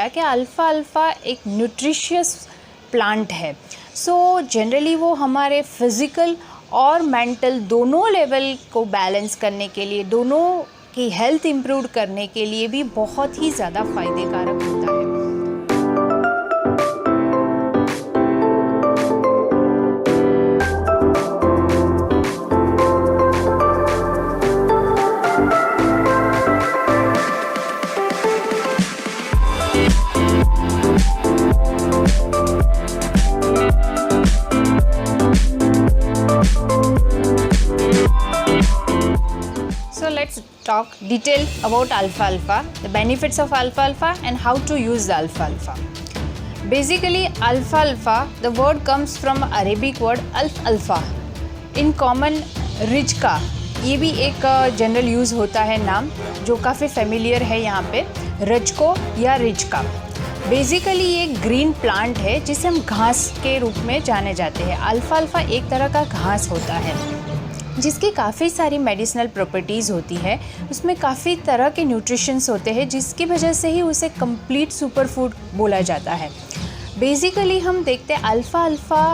बताया कि अल्फ़ा एक न्यूट्रिशियस प्लांट है। सो जनरली वो हमारे फिज़िकल और मेंटल दोनों लेवल को बैलेंस करने के लिए, दोनों की हेल्थ इम्प्रूव करने के लिए भी बहुत ही ज़्यादा फ़ायदेकारक होता है। So let's talk detail about alfalfa, the benefits of alfalfa and how to use the alfalfa. Basically alfalfa, the word comes from Arabic word alfa. In common रिजका, ये भी एक जनरल यूज़ होता है नाम जो काफ़ी फेमिलियर है यहाँ पे, रजको या रिजका। बेसिकली ये ग्रीन प्लांट है जिसे हम घास के रूप में जाने जाते हैं। अल्फाल्फा एक तरह का घास होता है जिसकी काफ़ी सारी मेडिसिनल प्रॉपर्टीज़ होती है, उसमें काफ़ी तरह के न्यूट्रिशंस होते हैं जिसकी वजह से ही उसे कंप्लीट सुपर फूड बोला जाता है। बेसिकली हम देखते हैं अल्फ़ा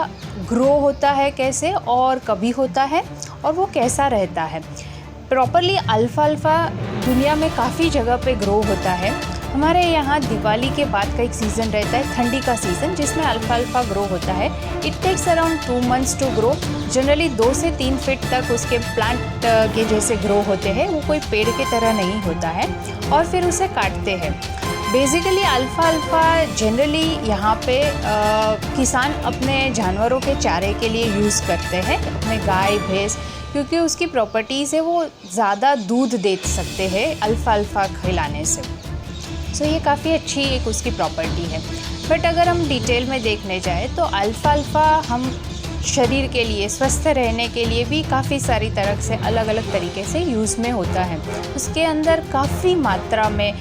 ग्रो होता है कैसे और कभी होता है और वो कैसा रहता है। प्रॉपरली अल्फ़ाल्फा दुनिया में काफ़ी जगह पे ग्रो होता है। हमारे यहाँ दिवाली के बाद का एक सीज़न रहता है, ठंडी का सीज़न, जिसमें अल्फ़ाल्फा ग्रो होता है। It takes around 2 months to grow. Generally 2 से 3 फीट तक उसके प्लांट के जैसे ग्रो होते हैं, वो कोई पेड़ की तरह नहीं होता है, और फिर उसे काटते हैं। बेसिकली अल्फ़ाल्फा जनरली यहाँ पे किसान अपने जानवरों के चारे के लिए यूज़ करते हैं, अपने गाय भैंस, क्योंकि उसकी प्रॉपर्टीज़ है वो ज़्यादा दूध दे सकते हैं अल्फ़ाल्फा खिलाने से। सो ये काफ़ी अच्छी एक उसकी प्रॉपर्टी है। बट अगर हम डिटेल में देखने जाए तो अल्फ़ाल्फा हम शरीर के लिए, स्वस्थ रहने के लिए भी काफ़ी सारी तरह से अलग अलग तरीके से यूज़ में होता है। उसके अंदर काफ़ी मात्रा में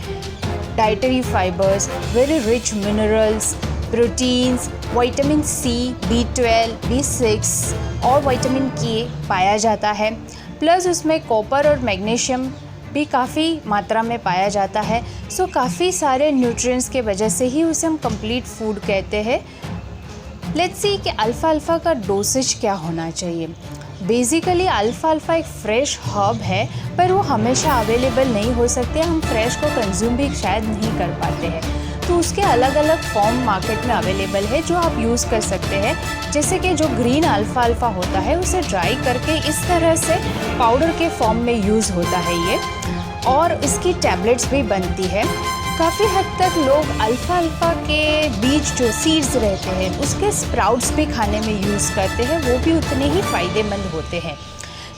dietary fibres, very rich minerals, proteins, vitamin C, B12, B6 और विटामिन के पाया जाता है। प्लस उसमें कॉपर और मैग्नीशियम भी काफ़ी मात्रा में पाया जाता है। सो काफ़ी सारे न्यूट्रिएंट्स के वजह से ही उसे हम कंप्लीट फूड कहते हैं। लेट्स सी कि अल्फ़ाल्फा का डोसेज क्या होना चाहिए। बेसिकली अल्फ़ाल्फा एक फ्रेश हर्ब है, पर वो हमेशा अवेलेबल नहीं हो सकते, हम फ्रेश को कंज्यूम भी शायद नहीं कर पाते हैं। तो उसके अलग अलग फॉर्म मार्केट में अवेलेबल है जो आप यूज़ कर सकते हैं। जैसे कि जो ग्रीन अल्फ़ाल्फा होता है उसे ड्राई करके इस तरह से पाउडर के फॉर्म में यूज़ होता है ये, और इसकी टैबलेट्स भी बनती है। काफ़ी हद तक लोग अल्फ़ाल्फा के बीज जो सीड्स रहते हैं उसके स्प्राउट्स भी खाने में यूज़ करते हैं, वो भी उतने ही फ़ायदेमंद होते हैं।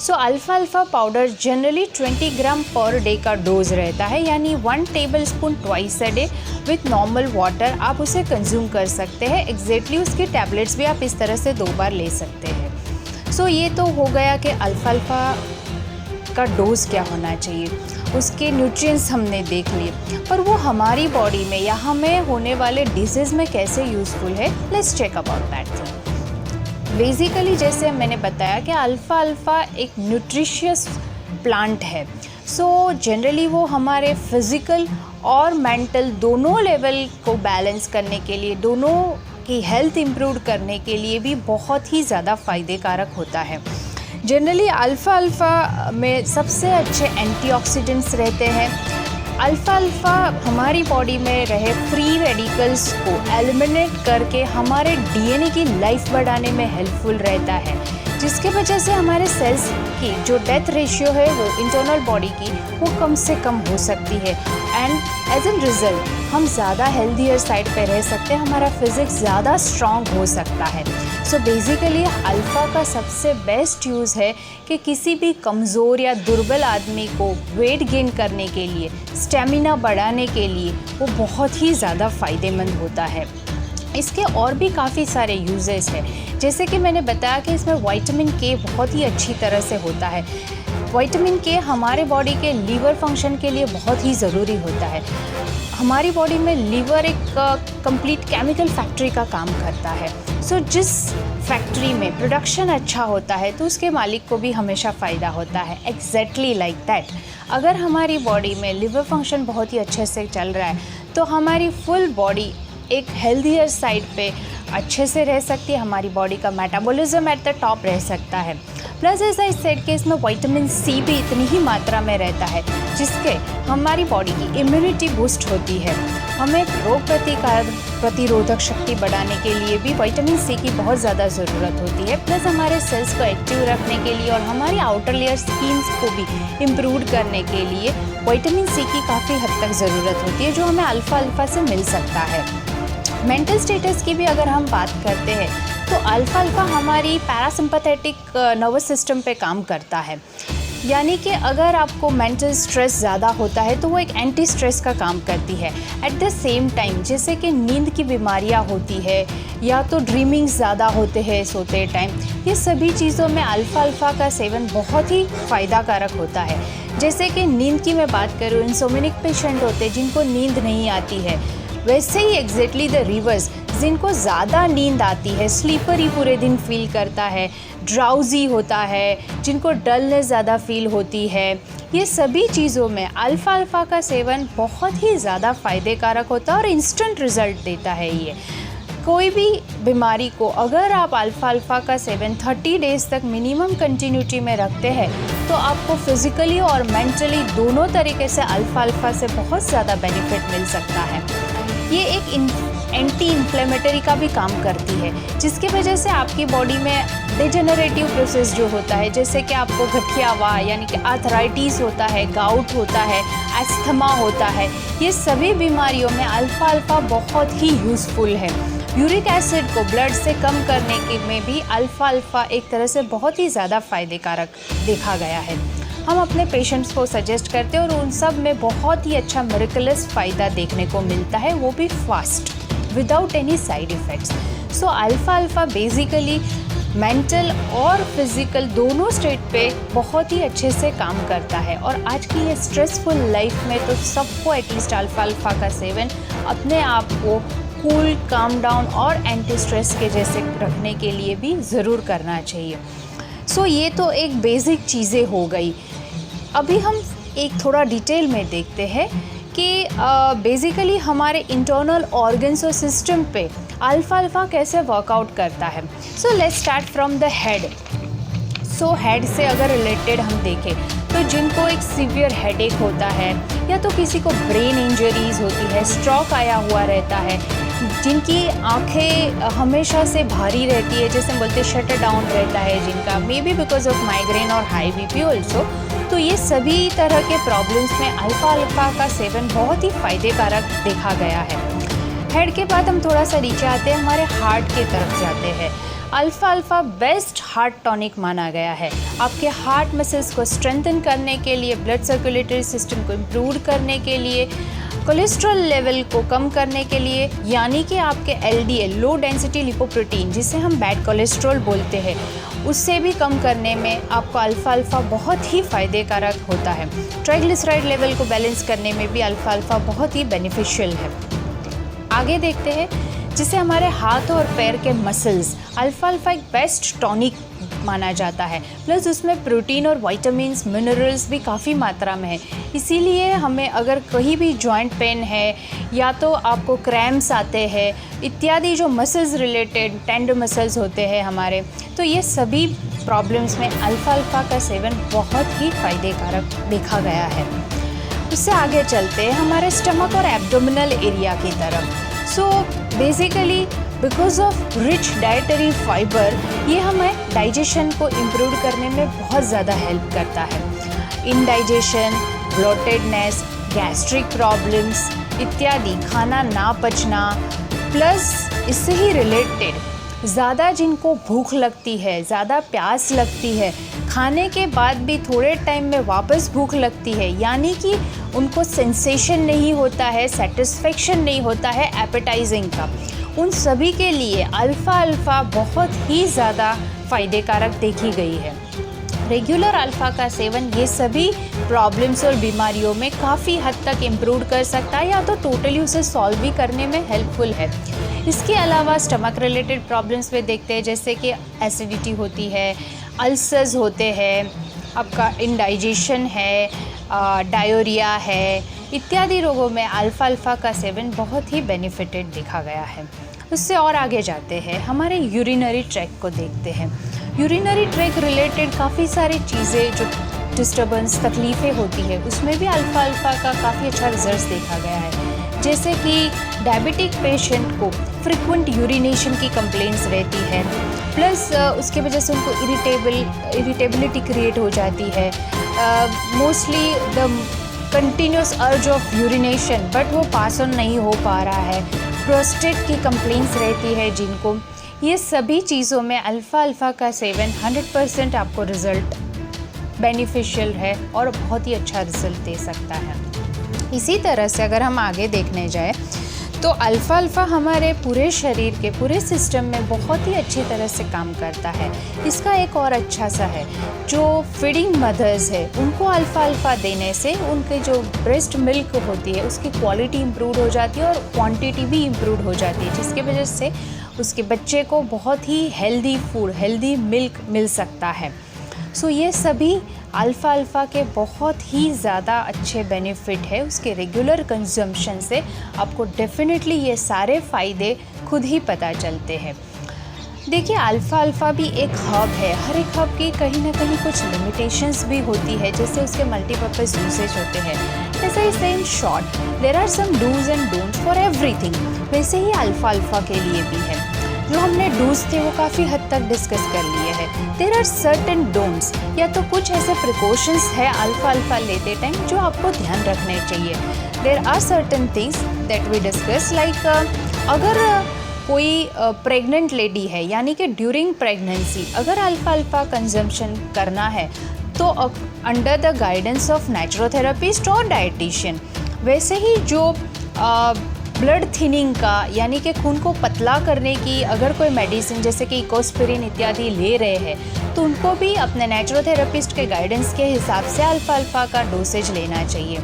सो अल्फ़ाल्फा पाउडर जनरली 20 ग्राम पर डे का डोज रहता है, यानी 1 tablespoon twice a day with normal water आप उसे कंज्यूम कर सकते हैं। एग्जैक्टली उसकी टैबलेट्स भी आप इस तरह से 2 बार ले सकते हैं। सो ये तो हो गया कि अल्फ़ाल्फा का डोज क्या होना चाहिए, उसके न्यूट्रिएंट्स हमने देख लिए, पर वो हमारी बॉडी में या हमें होने वाले डिजीज़ में कैसे यूज़फुल है। Let's check about that thing. Basically जैसे मैंने बताया कि अल्फ़ाल्फा एक न्यूट्रिशियस प्लांट है। सो जनरली वो हमारे फिज़िकल और मेंटल दोनों लेवल को बैलेंस करने के लिए, दोनों की हेल्थ इम्प्रूव करने के लिए भी बहुत ही ज़्यादा फ़ायदेकारक होता है। जनरली अल्फ़ाल्फा में सबसे अच्छे एंटीऑक्सीडेंट्स रहते हैं। अल्फ़ाल्फा हमारी बॉडी में रहे फ्री रेडिकल्स को एलिमिनेट करके हमारे डीएनए की लाइफ बढ़ाने में हेल्पफुल रहता है, जिसके वजह से हमारे सेल्स की जो डेथ रेशियो है वो इंटरनल बॉडी की वो कम से कम हो सकती है, एंड एज एन रिज़ल्ट हम ज़्यादा हेल्दियर साइड पे रह सकते हैं, हमारा फिज़िक्स ज़्यादा स्ट्रॉन्ग हो सकता है। सो बेसिकली अल्फ़ा का सबसे बेस्ट यूज़ है कि किसी भी कमज़ोर या दुर्बल आदमी को वेट गेन करने के लिए, स्टेमिना बढ़ाने के लिए वो बहुत ही ज़्यादा फ़ायदेमंद होता है। इसके और भी काफ़ी सारे यूजेस हैं, जैसे कि मैंने बताया कि इसमें विटामिन के बहुत ही अच्छी तरह से होता है। विटामिन के हमारे बॉडी के लीवर फंक्शन के लिए बहुत ही ज़रूरी होता है। हमारी बॉडी में लीवर एक कंप्लीट केमिकल फैक्ट्री का काम करता है। सो जिस फैक्ट्री में प्रोडक्शन अच्छा होता है तो उसके मालिक को भी हमेशा फ़ायदा होता है। एग्जैक्टली लाइक दैट, अगर हमारी बॉडी में लिवर फंक्शन बहुत ही अच्छे से चल रहा है तो हमारी फुल बॉडी एक हेल्दियर साइड पे अच्छे से रह सकती है, हमारी बॉडी का मेटाबॉलिज्म एट द टॉप रह सकता है। प्लस एज आई सेड कि इसमें विटामिन सी भी इतनी ही मात्रा में रहता है जिसके हमारी बॉडी की इम्यूनिटी बूस्ट होती है। हमें रोग प्रतिरोधक शक्ति बढ़ाने के लिए भी विटामिन सी की बहुत ज़्यादा ज़रूरत होती है। प्लस हमारे सेल्स को एक्टिव रखने के लिए और हमारी आउटर लेयर स्किन्स को भी इम्प्रूव करने के लिए विटामिन सी की काफ़ी हद तक ज़रूरत होती है, जो हमें अल्फ़ा अल्फ़ा से मिल सकता है। मेंटल स्टेटस की भी अगर हम बात करते हैं तो अल्फ़ा अल्फ़ा हमारी पैरासिम्पैथेटिक नर्वस सिस्टम पे काम करता है। यानी कि अगर आपको मेंटल स्ट्रेस ज़्यादा होता है तो वो एक एंटी स्ट्रेस का काम करती है। एट द सेम टाइम जैसे कि नींद की बीमारियां होती है या तो ड्रीमिंग ज़्यादा होते हैं सोते टाइम, ये सभी चीज़ों में अल्फ़ा अल्फ़ा का सेवन बहुत ही फ़ायदा कारक होता है। जैसे कि नींद की मैं बात करूँ, इंसोम्निक पेशेंट होते हैं जिनको नींद नहीं आती है, वैसे ही एग्जैक्टली द रिवर्स जिनको ज़्यादा नींद आती है, स्लीपर ही पूरे दिन फील करता है, ड्राउजी होता है, जिनको डलनेस ज़्यादा फील होती है, ये सभी चीज़ों में अल्फ़ा अल्फ़ा का सेवन बहुत ही ज़्यादा फ़ायदे कारक होता है और इंस्टेंट रिज़ल्ट देता है। ये कोई भी बीमारी को अगर आप अल्फ़ा अल्फ़ा का सेवन 30 डेज़ तक मिनिमम कंटिन्यूटी में रखते हैं तो आपको फिज़िकली और मेंटली दोनों तरीके से अल्फ़ा अल्फ़ा से बहुत ज़्यादा बेनिफिट मिल सकता है। ये एक एंटी इन्फ्लेमेटरी का भी काम करती है, जिसकी वजह से आपकी बॉडी में डिजेनरेटिव प्रोसेस जो होता है, जैसे कि आपको गठियावा यानी कि आर्थराइटिस होता है, गाउट होता है, एस्थमा होता है, ये सभी बीमारियों में अल्फ़ा अल्फ़ा बहुत ही यूज़फुल है। यूरिक एसिड को ब्लड से कम करने के में भी अल्फ़ा अल्फ़ा एक तरह से बहुत ही ज़्यादा फ़ायदे कारक देखा गया है। हम अपने पेशेंट्स को सजेस्ट करते हैं और उन सब में बहुत ही अच्छा मिरेकलस फ़ायदा देखने को मिलता है, वो भी fast without any side effects. सो अल्फ़ा अल्फ़ा बेसिकली मेंटल और फिज़िकल दोनों स्टेट पे बहुत ही अच्छे से काम करता है। और आज की ये स्ट्रेसफुल लाइफ में तो सबको एटलीस्ट अल्फ़ा अल्फ़ा का सेवन अपने आप को कूल, काम डाउन और एंटी स्ट्रेस के जैसे रखने के लिए भी ज़रूर करना चाहिए। सो ये तो एक बेसिक चीज़ें हो गई। अभी हम एक थोड़ा डिटेल में देखते हैं कि बेसिकली हमारे इंटरनल ऑर्गन्स और सिस्टम पे अल्फ़ा अल्फ़ा कैसे वर्कआउट करता है। So let's start from the head. So head से अगर रिलेटेड हम देखें तो जिनको एक सीवियर हेडेक होता है या तो किसी को ब्रेन इंजरीज होती है, स्ट्रोक आया हुआ रहता है, जिनकी आंखें हमेशा से भारी रहती है, जैसे बोलते शटर डाउन रहता है जिनका, may be because of migraine और हाई बीपी ऑल्सो, तो ये सभी तरह के प्रॉब्लम्स में अल्फ़ा अल्फ़ा का सेवन बहुत ही फ़ायदे कारक देखा गया है। हेड के बाद हम थोड़ा सा नीचे आते हैं, हमारे हार्ट की तरफ जाते हैं। Alpha alpha best heart tonic माना गया है। आपके हार्ट मसल्स को स्ट्रेंथन करने के लिए, ब्लड सर्कुलेटरी सिस्टम को इम्प्रूव करने के लिए, कोलेस्ट्रॉल लेवल को कम करने के लिए, यानी कि आपके LDL लो डेंसिटी लिपोप्रोटीन जिसे हम बैड कोलेस्ट्रॉल बोलते हैं, उससे भी कम करने में आपको अल्फ़ा अल्फ़ा बहुत ही फ़ायदे कारक होता है। ट्राइग्लिसराइड लेवल को बैलेंस करने में भी अल्फ़ा अल्फ़ा बहुत ही बेनिफिशियल है। आगे देखते हैं जिसे हमारे हाथ और पैर के मसल्स, अल्फ़ा अल्फ़ा एक बेस्ट टॉनिक माना जाता है। प्लस उसमें प्रोटीन और विटामिन्स, मिनरल्स भी काफ़ी मात्रा में है। इसीलिए हमें अगर कहीं भी जॉइंट पेन है या तो आपको क्रैम्प्स आते हैं इत्यादि, जो मसल्स रिलेटेड टेंडर मसल्स होते हैं हमारे, तो ये सभी प्रॉब्लम्स में अल्फ़ा अल्फ़ा का सेवन बहुत ही फ़ायदे कारक देखा गया है। उससे आगे चलते हैं हमारे स्टमक और एब्डोमिनल एरिया की तरफ। So basically because of rich dietary fibre, ये हमें डाइजेशन को इम्प्रूव करने में बहुत ज़्यादा हेल्प करता है। इंडाइजेशन, ब्लोटेडनेस, गैस्ट्रिक प्रॉब्लम्स इत्यादि, खाना ना पचना, प्लस इससे ही रिलेटेड ज़्यादा जिनको भूख लगती है, ज़्यादा प्यास लगती है, खाने के बाद भी थोड़े टाइम में वापस भूख लगती है, यानी कि उनको सेंसेशन नहीं होता है, सेटिस्फेक्शन नहीं होता है एपेटाइजिंग का, उन सभी के लिए अल्फ़ा अल्फ़ा बहुत ही ज़्यादा फ़ायदे कारक देखी गई है। रेगुलर अल्फ़ा का सेवन ये सभी प्रॉब्लम्स और बीमारियों में काफ़ी हद तक इम्प्रूव कर सकता है या तो टोटली उसे सॉल्व भी करने में हेल्पफुल है। इसके अलावा स्टमक रिलेटेड प्रॉब्लम्स में देखते हैं, जैसे कि एसिडिटी होती है, अल्सर्स होते हैं, आपका इंडाइजेशन है, डायरिया है, इत्यादि रोगों में अल्फ़ाल्फ़ा का सेवन बहुत ही बेनिफिटेड देखा गया है। उससे और आगे जाते हैं, हमारे यूरिनरी ट्रैक को देखते हैं। यूरिनरी ट्रैक रिलेटेड काफ़ी सारी चीज़ें जो डिस्टर्बेंस तकलीफ़ें होती है, उसमें भी अल्फ़ाल्फ़ा का काफ़ी अच्छा रिजल्ट देखा गया है। जैसे कि डायबिटिक पेशेंट को फ्रिक्वेंट यूरिनेशन की कंप्लेंट्स रहती है, प्लस उसके वजह से उनको इरिटेबिलिटी क्रिएट हो जाती है, मोस्टली द कंटिन्यूस अर्ज ऑफ यूरिनेशन, बट वो पास ऑन नहीं हो पा रहा है, प्रोस्टेट की कंप्लेंट्स रहती है जिनको, ये सभी चीज़ों में अल्फ़ाल्फ़ा का सेवन 100% आपको रिज़ल्ट बेनिफिशियल है और बहुत ही अच्छा रिज़ल्ट दे सकता है। इसी तरह से अगर हम आगे देखने जाए तो अल्फ़ाल्फ़ा हमारे पूरे शरीर के पूरे सिस्टम में बहुत ही अच्छी तरह से काम करता है। इसका एक और अच्छा सा है, जो फीडिंग मदर्स है उनको अल्फ़ाल्फ़ा देने से उनके जो ब्रेस्ट मिल्क होती है उसकी क्वालिटी इम्प्रूव हो जाती है और क्वांटिटी भी इम्प्रूव हो जाती है, जिसके वजह से उसके बच्चे को बहुत ही हेल्दी फूड, हेल्दी मिल्क मिल सकता है। सो ये सभी अल्फ़ाल्फ़ा के बहुत ही ज़्यादा अच्छे बेनिफिट है। उसके रेगुलर कंजम्पशन से आपको डेफिनेटली ये सारे फ़ायदे खुद ही पता चलते हैं। देखिए, अल्फ़ाल्फ़ा भी एक हर्ब है, हर एक हर्ब की कहीं ना कहीं कुछ लिमिटेशंस भी होती है, जैसे उसके मल्टीपर्पज़ यूसेज होते हैं। जैसे इसे in short there are some dos and don'ts for everything, वैसे ही अल्फ़ाल्फ़ा के लिए भी है। जो हमने डूज थे वो काफ़ी हद तक डिस्कस कर लिए हैं। देयर आर सर्टेन डोंट्स, या तो कुछ ऐसे प्रिकॉशंस है अल्फ़ाल्फ़ा लेते टाइम जो आपको ध्यान रखने चाहिए। There are certain things that we discuss, like अगर कोई प्रेग्नेंट लेडी है, यानी कि ड्यूरिंग प्रेगनेंसी अगर अल्फ़ाल्फ़ा कंजम्पशन करना है तो अंडर द गाइडेंस ऑफ नेचुरोथेरेपिस्ट और डाइटिशियन। वैसे ही जो ब्लड थिनिंग का, यानी कि खून को पतला करने की अगर कोई मेडिसिन जैसे कि इकोस्पिरिन इत्यादि ले रहे हैं तो उनको भी अपने नेचुरोथेरेपिस्ट के गाइडेंस के हिसाब से अल्फ़ाल्फ़ा का डोसेज लेना चाहिए।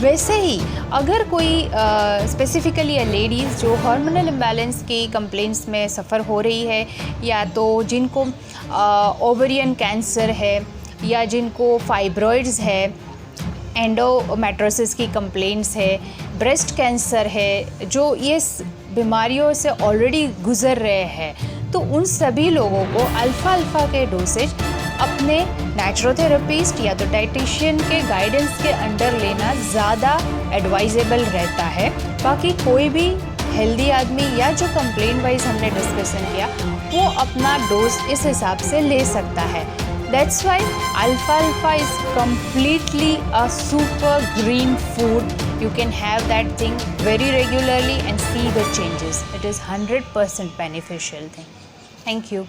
वैसे ही अगर कोई स्पेसिफ़िकली लेडीज़ जो हार्मोनल इम्बैलेंस की कंप्लेंट्स में सफ़र हो रही है, या तो जिनको ओवरियन कैंसर है, या जिनको फाइब्रॉइड्स है, एंडोमेट्रोसिस की कंप्लेंट्स है, ब्रेस्ट कैंसर है, जो ये बीमारियों से ऑलरेडी गुज़र रहे हैं, तो उन सभी लोगों को अल्फ़ाल्फ़ा के डोसेज अपने नेचुरोथेरेपिस्ट या तो डाइटिशियन के गाइडेंस के अंडर लेना ज़्यादा एडवाइजेबल रहता है। बाकी कोई भी हेल्दी आदमी या जो कंप्लेंट वाइज हमने डिस्कशन किया वो अपना डोज इस हिसाब से ले सकता है। That's why alfalfa is completely a super green food. You can have that thing very regularly and see the changes. It is 100% beneficial thing. Thank you.